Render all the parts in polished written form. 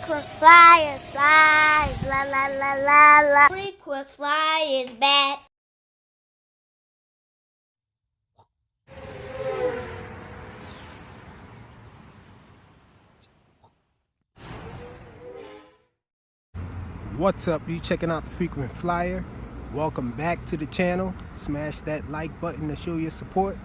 Frequent flyers, flies, la la la la la. Frequent flyers back. What's up? You checking out the Frequent Flyer? Welcome back to the channel. Smash that like button to show your support.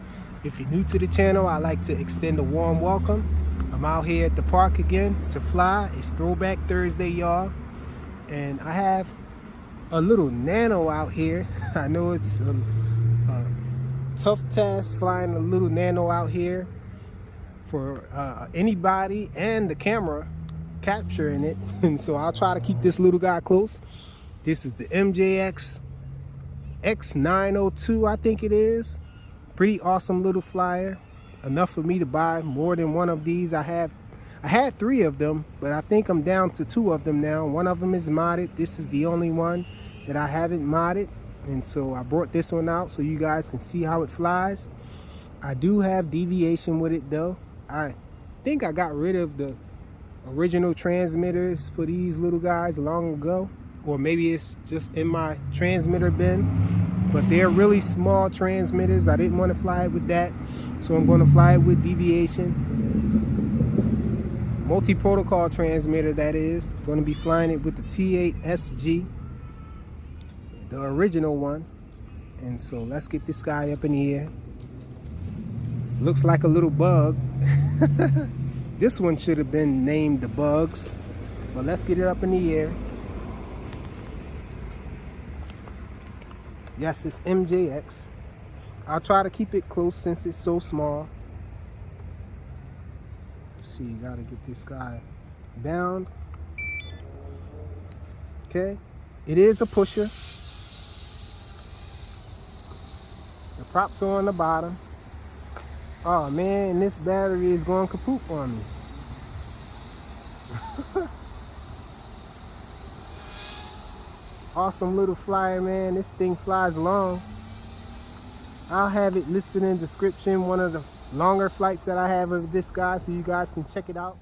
If you're new to the channel, I'd like to extend a warm welcome. I'm out here at the park again to fly. It's Throwback Thursday, y'all, and I have a little Nano out here. I know it's a tough task flying a little Nano out here for anybody and the camera capturing it, and so I'll try to keep this little guy close. This is the MJX X902, I think it is. Pretty awesome little flyer, enough for me to buy more than one of these. I had 3 of them, but I think I'm down to 2 of them now. One of them is modded. This is the only one that I haven't modded, and so I brought this one out so you guys can see how it flies. I do have deviation with it though. I think I got rid of the original transmitters for these little guys long ago, or maybe it's just in my transmitter bin, but they're really small transmitters. I didn't want to fly it with that, so I'm going to fly it with deviation, multi-protocol transmitter, that is. Going to be flying it with the T8SG, the original one. And so let's get this guy up in the air. Looks like a little bug. This one should have been named the Bugs, but let's get it up in the air. Yes, it's MJX. I'll try to keep it close since it's so small. Let's see, gotta get this guy down. Okay, it is a pusher. The props are on the bottom. Oh man, this battery is going kaput on me. Awesome little flyer, man. This thing flies long. I'll have it listed in the description, one of the longer flights that I have of this guy, so you guys can check it out.